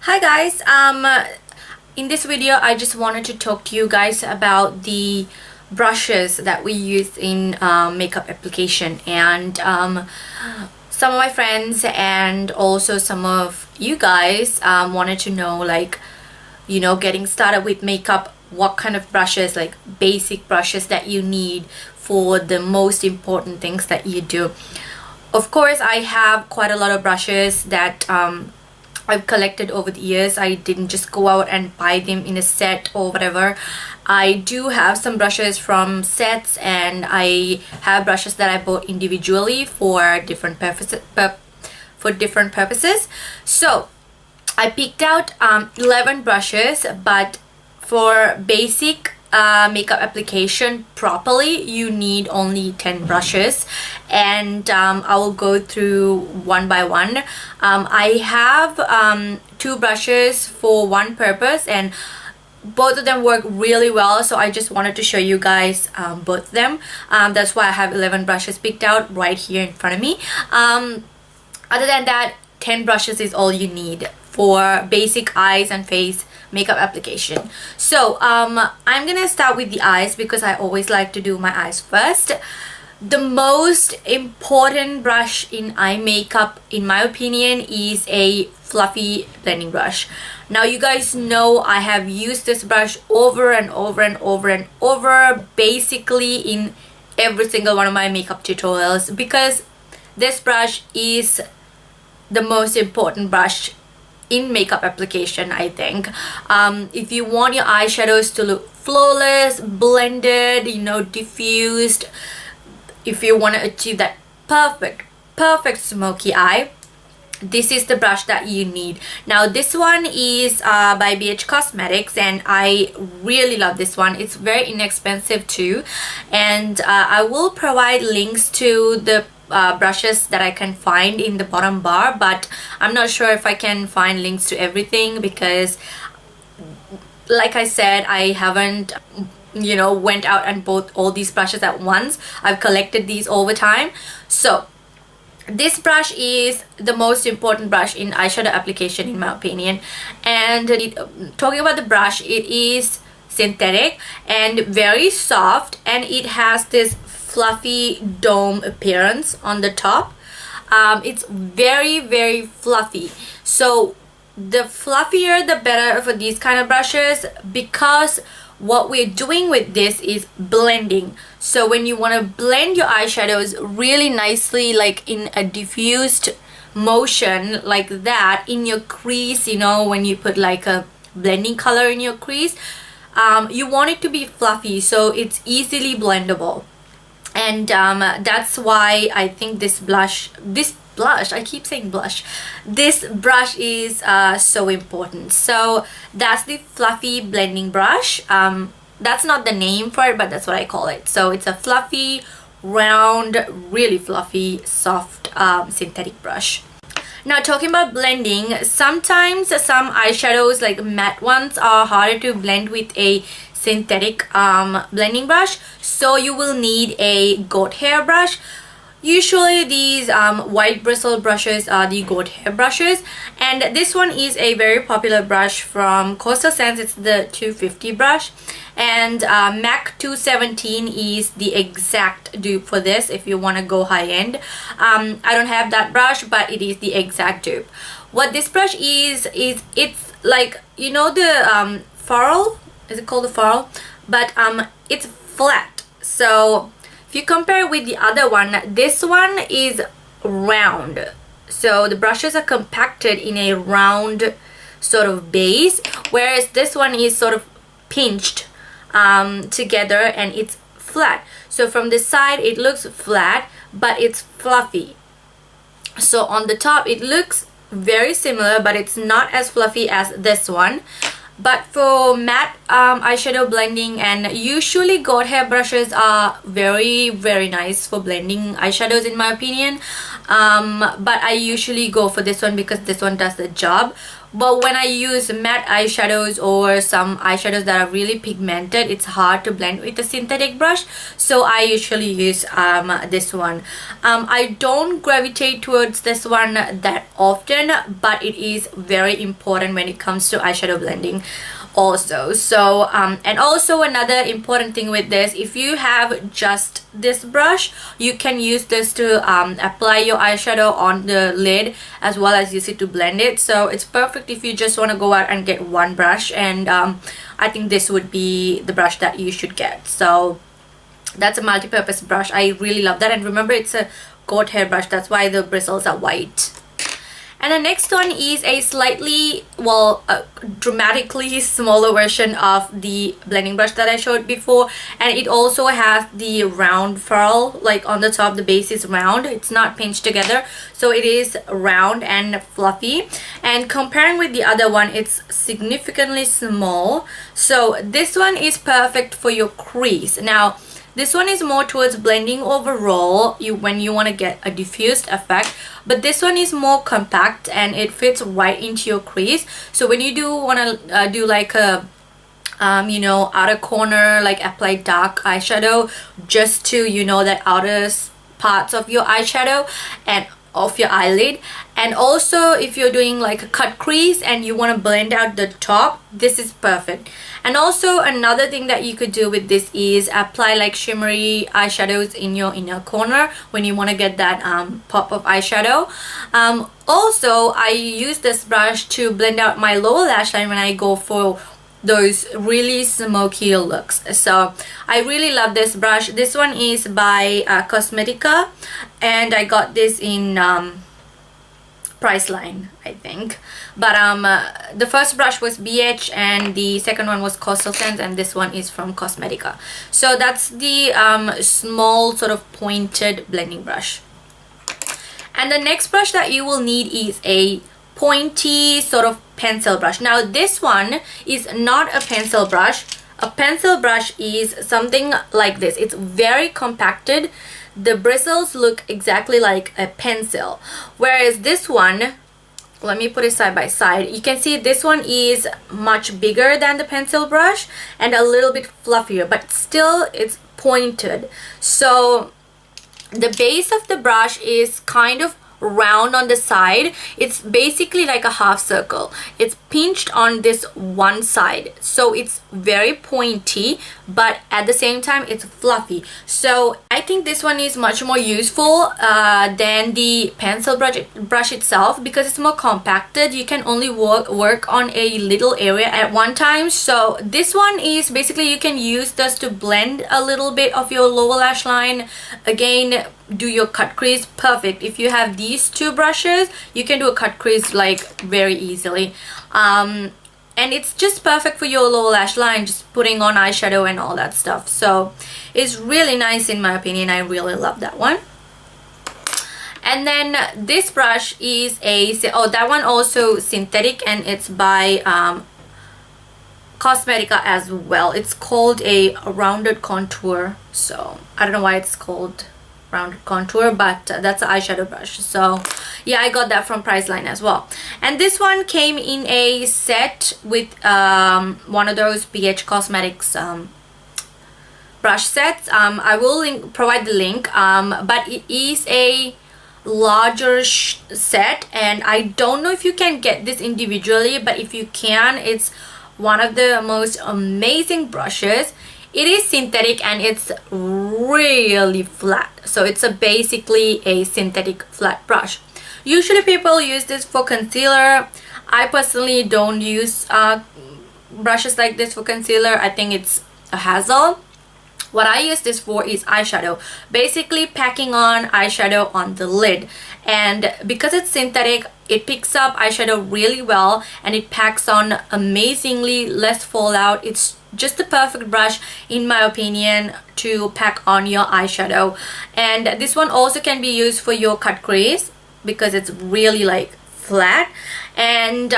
Hi guys, in this video I just wanted to talk to you guys about the brushes that we use in makeup application, and some of my friends and also some of you guys wanted to know, like, getting started with makeup, what kind of brushes, like basic brushes that you need for the most important things that you do. Of course, I have quite a lot of brushes that I've collected over the years. I didn't just go out and buy them in a set or whatever. I do have some brushes from sets, and I have brushes that I bought individually for different purposes. So I picked out 11 brushes, but for basic makeup application properly, you need only 10 brushes, and I will go through one by one. I have two brushes for one purpose, and both of them work really well, so I just wanted to show you guys both of them. That's why I have 11 brushes picked out right here in front of me. Other than that, 10 brushes is all you need for basic eyes and face makeup application. So I'm gonna start with the eyes because I always like to do my eyes first. The most important brush in eye makeup, in my opinion, is a fluffy blending brush. Now you guys know I have used this brush over and over and over and over, basically in every single one of my makeup tutorials, because this brush is the most important brush in makeup application, I think. If you want your eyeshadows to look flawless, blended, diffused, if you want to achieve that perfect smoky eye, this is the brush that you need. Now this one is by BH Cosmetics, and I really love this one. It's very inexpensive too, and I will provide links to the brushes that I can find in the bottom bar, but I'm not sure if I can find links to everything because, like I said, I haven't went out and bought all these brushes at once. I've collected these over time. So this brush is the most important brush in eyeshadow application, in my opinion. And talking about the brush, it is synthetic and very soft, and it has this fluffy dome appearance on the top. It's very fluffy, so the fluffier the better for these kind of brushes, because what we're doing with this is blending. So when you want to blend your eyeshadows really nicely, like in a diffused motion like that in your crease, when you put like a blending color in your crease, you want it to be fluffy so it's easily blendable. And that's why I think this brush, I keep saying blush, this brush is so important. So that's the fluffy blending brush. That's not the name for it, but that's what I call it. So it's a fluffy, round, really fluffy, soft synthetic brush. Now talking about blending, sometimes some eyeshadows, like matte ones, are harder to blend with a synthetic blending brush, so you will need a goat hair brush. Usually these white bristle brushes are the goat hair brushes, and this one is a very popular brush from Coastal Scents. It's the 250 brush, and MAC 217 is the exact dupe for this if you want to go high end. I don't have that brush, but it is the exact dupe. What this brush is it's like, the ferrule, is it called the ferrule? But it's flat. So if you compare with the other one, this one is round. So the brushes are compacted in a round sort of base, whereas this one is sort of pinched together and it's flat. So from the side it looks flat, but it's fluffy. So on the top it looks very similar, but it's not as fluffy as this one. But for matte eyeshadow blending, and usually goat hair brushes are very nice for blending eyeshadows, in my opinion, but I usually go for this one because this one does the job. but when I use matte eyeshadows or some eyeshadows that are really pigmented, it's hard to blend with a synthetic brush, so I usually use this one. I don't gravitate towards this one that often, but it is very important when it comes to eyeshadow blending also. So and also another important thing with this, if you have just this brush, you can use this to apply your eyeshadow on the lid as well as use it to blend it. So it's perfect if you just want to go out and get one brush, and I think this would be the brush that you should get. So that's a multi-purpose brush. I really love that, and remember, it's a goat hair brush, that's why the bristles are white. And the next one is a slightly, well, dramatically smaller version of the blending brush that I showed before, and it also has the round ferrule, like on the top. The base is round, it's not pinched together, so it is round and fluffy, and comparing with the other one, it's significantly small. So this one is perfect for your crease. Now this one is more towards blending overall, when you want to get a diffused effect, but this one is more compact and it fits right into your crease. So when you do want to do like a you know, outer corner, like apply dark eyeshadow just to, you know, that outer parts of your eyeshadow and of your eyelid, and also if you're doing like a cut crease and you want to blend out the top, this is perfect. And also another thing that you could do with this is apply like shimmery eyeshadows in your inner corner when you want to get that pop of eyeshadow. Also, I use this brush to blend out my lower lash line when I go for those really smoky looks. So I really love this brush. This one is by Cosmetica, and I got this in Priceline, I think. But the first brush was BH and the second one was Coastal Sands, and this one is from Cosmetica. So that's the small sort of pointed blending brush. And the next brush that you will need is a pointy sort of pencil brush. Now this one is not a pencil brush. A pencil brush is something like this. It's very compacted. The bristles look exactly like a pencil, whereas this one, let me put it side by side, you can see this one is much bigger than the pencil brush and a little bit fluffier, but still it's pointed. So the base of the brush is kind of round on the side. It's basically like a half circle. It's pinched on this one side, so it's very pointy, but at the same time it's fluffy. So I think this one is much more useful than the pencil brush itself, because it's more compacted. You can only work on a little area at one time. So this one is basically, you can use this to blend a little bit of your lower lash line. Again, do your cut crease, perfect. If you have these two brushes, you can do a cut crease like very easily, and it's just perfect for your lower lash line, just putting on eyeshadow and all that stuff. So it's really nice in my opinion. I really love that one. And then this brush is that one also synthetic, and it's by Cosmetica as well. It's called a rounded contour. So I don't know why it's called rounded contour, but that's an eyeshadow brush. So yeah, I got that from Priceline as well. And this one came in a set with one of those BH Cosmetics brush sets. I will provide the link, but it is a larger set, and I don't know if you can get this individually, but if you can, it's one of the most amazing brushes. It is synthetic and it's really flat, so it's basically a synthetic flat brush. Usually people use this for concealer. I personally don't use brushes like this for concealer. I think it's a hassle. What I use this for is eyeshadow, basically packing on eyeshadow on the lid. And because it's synthetic, it picks up eyeshadow really well and it packs on amazingly, less fallout. It's just the perfect brush in my opinion to pack on your eyeshadow. And this one also can be used for your cut crease because it's really like flat, and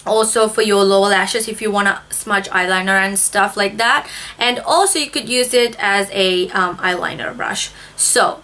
also for your lower lashes if you want to smudge eyeliner and stuff like that. And also you could use it as a eyeliner brush. So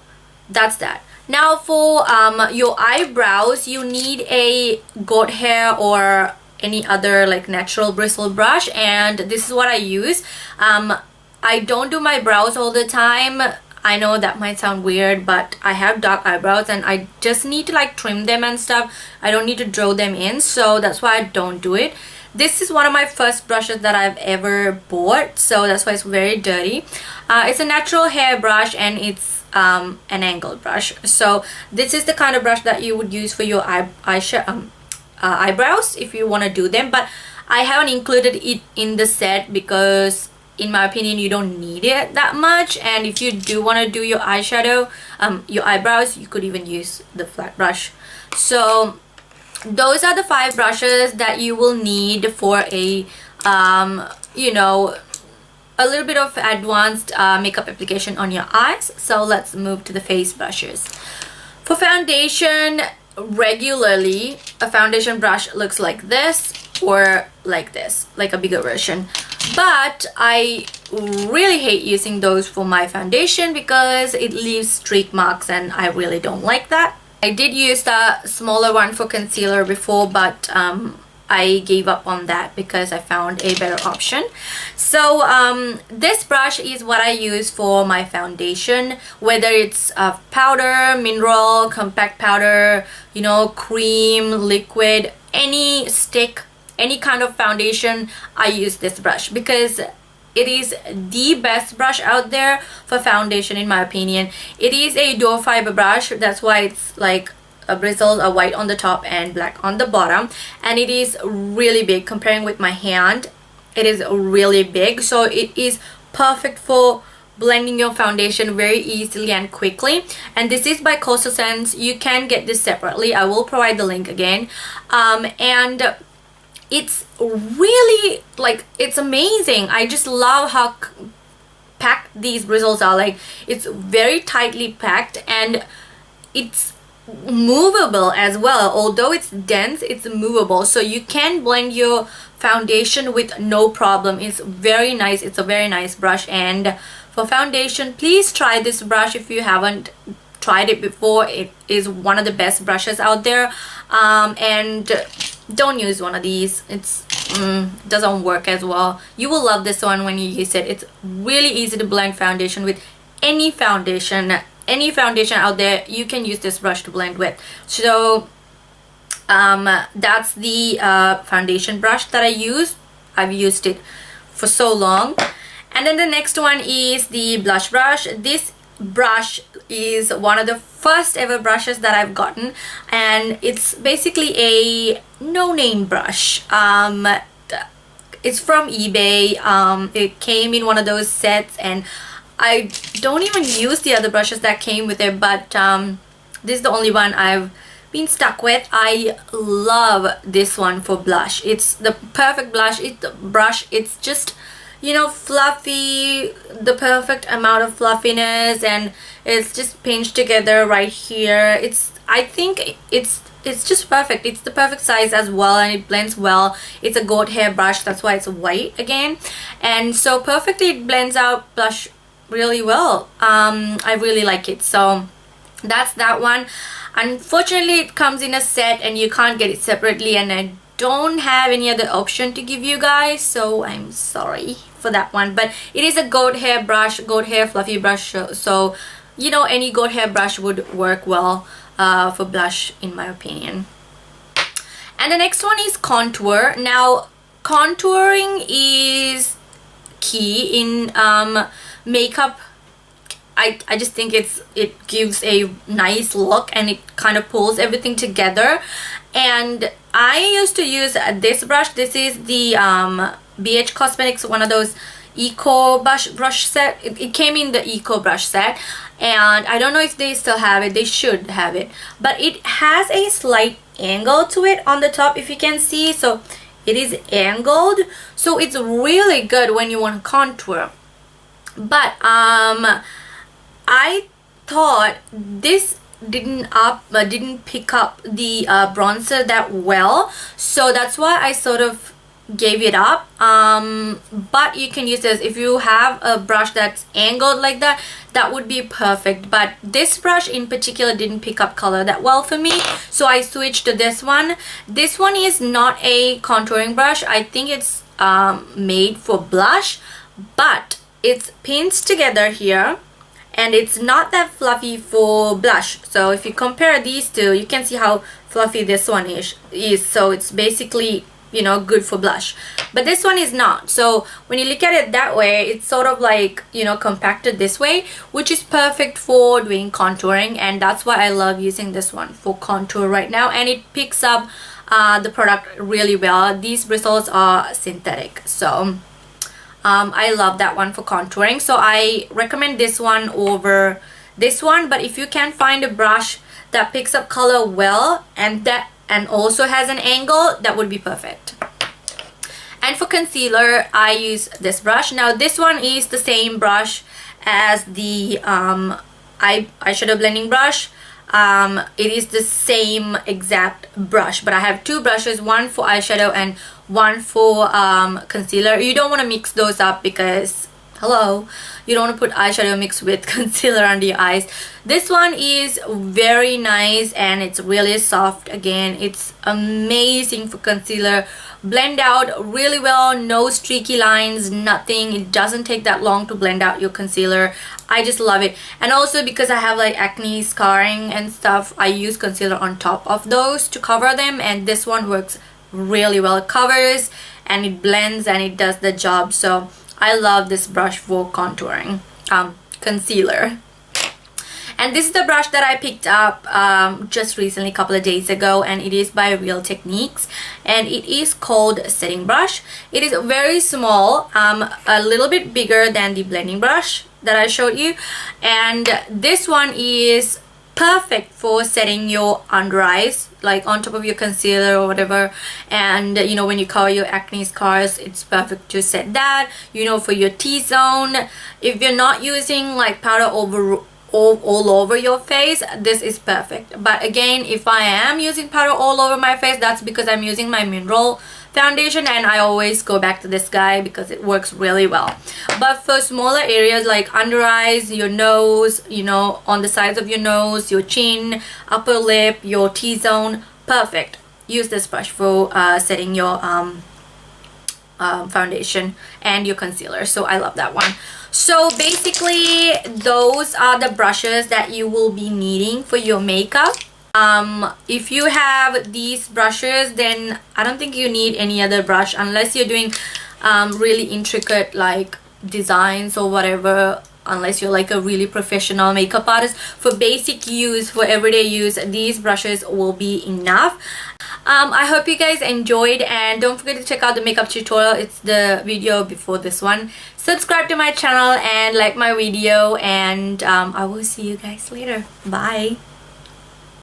that's that. Now for your eyebrows, you need a goat hair or any other like natural bristle brush, and this is what I use. I don't do my brows all the time. I know that might sound weird, but I have dark eyebrows and I just need to like trim them and stuff. I don't need to draw them in, so that's why I don't do it. This is one of my first brushes that I've ever bought, so that's why it's very dirty. It's a natural hair brush and it's an angled brush. So this is the kind of brush that you would use for your eyebrows if you want to do them, but I haven't included it in the set because in my opinion you don't need it that much, and if you do want to do your eyeshadow, your eyebrows, you could even use the flat brush. So those are the 5 brushes that you will need for a you know, a little bit of advanced makeup application on your eyes. So let's move to the face brushes. For foundation, regularly a foundation brush looks like this or like this, like a bigger version, but I really hate using those for my foundation because it leaves streak marks and I really don't like that. I did use the smaller one for concealer before, but I gave up on that because I found a better option. So this brush is what I use for my foundation, whether it's powder, mineral, compact powder, you know, cream, liquid, any stick, any kind of foundation, I use this brush because it is the best brush out there for foundation in my opinion. It is a dual fiber brush, that's why it's like a bristles are white on the top and black on the bottom, and it is really big. Comparing with my hand, it is really big, so it is perfect for blending your foundation very easily and quickly. And this is by Coastal Scents. You can get this separately, I will provide the link again. And it's really like, it's amazing. I just love how packed these bristles are. Like, it's very tightly packed and it's movable as well. Although it's dense, it's movable, so you can blend your foundation with no problem. It's very nice. It's a very nice brush, and for foundation, please try this brush if you haven't tried it before. It is one of the best brushes out there. And don't use one of these. It's doesn't work as well. You will love this one when you use it. It's really easy to blend foundation with. Any foundation out there, you can use this brush to blend with. So that's the foundation brush that I use. I've used it for so long. And then the next one is the blush brush. This brush is one of the first ever brushes that I've gotten, and it's basically a no-name brush. It's from eBay. It came in one of those sets, and I don't even use the other brushes that came with it, but this is the only one I've been stuck with. I love this one for blush. It's the perfect brush. It's just, you know, fluffy, the perfect amount of fluffiness, and it's just pinched together right here. I think it's just perfect. It's the perfect size as well, and it blends well. It's a goat hair brush, that's why it's white again, and so perfectly it blends out blush really well. I really like it. So that's that one. Unfortunately, it comes in a set and you can't get it separately, and I don't have any other option to give you guys, so I'm sorry for that one. But it is a goat hair brush, goat hair fluffy brush, so you know, any goat hair brush would work well for blush in my opinion. And the next one is contour. Now contouring is key in makeup. I just think it gives a nice look, and it kind of pulls everything together. And I used to use this brush. This is the BH Cosmetics, one of those eco brush set. It came in the eco brush set, and I don't know if they still have it. They should have it, but it has a slight angle to it on the top, if you can see. So it is angled, so it's really good when you want to contour. But I thought this didn't pick up the bronzer that well, so that's why I sort of gave it up, but you can use this if you have a brush that's angled like that. That would be perfect, but this brush in particular didn't pick up color that well for me, so I switched to this one. This one is not a contouring brush. I think it's made for blush, but it's pinched together here and it's not that fluffy for blush. So if you compare these two, you can see how fluffy this one is. So it's basically, you know, good for blush, but this one is not. So when you look at it that way, it's sort of like, you know, compacted this way, which is perfect for doing contouring, and that's why I love using this one for contour right now. And it picks up the product really well. These bristles are synthetic, so I love that one for contouring, so I recommend this one over this one. But if you can find a brush that picks up color well and also has an angle, that would be perfect. And for concealer, I use this brush. Now this one is the same brush as the eyeshadow blending brush. It is the same exact brush, but I have two brushes, one for eyeshadow and one for concealer. You don't want to mix those up because, hello, you don't want to put eyeshadow mixed with concealer under your eyes. This one is very nice and it's really soft. Again, it's amazing for concealer. Blend out really well, no streaky lines, nothing. It doesn't take that long to blend out your concealer. I just love it. And also because I have like acne scarring and stuff, I use concealer on top of those to cover them, and this one works really well. It covers and it blends and it does the job. So I love this brush for contouring concealer. And this is the brush that I picked up just recently, a couple of days ago, and it is by Real Techniques, and it is called Setting Brush. It is very small, a little bit bigger than the blending brush that I showed you, and this one is perfect for setting your under eyes, like on top of your concealer or whatever. And you know, when you cover your acne scars, it's perfect to set that. You know, for your T-zone, if you're not using like powder all over your face, this is perfect. But again, if I am using powder all over my face, that's because I'm using my mineral foundation, and I always go back to this guy because it works really well. But for smaller areas like under eyes, your nose, you know, on the sides of your nose, your chin, upper lip, your T-zone, perfect. Use this brush for setting your foundation and your concealer. So I love that one. So basically, those are the brushes that you will be needing for your makeup. If you have these brushes, then I don't think you need any other brush unless you're doing really intricate like designs or whatever, unless you're like a really professional makeup artist. For basic use, for everyday use, these brushes will be enough. I hope you guys enjoyed, and don't forget to check out the makeup tutorial. It's the video before this one. Subscribe to my channel and like my video, and I will see you guys later. Bye.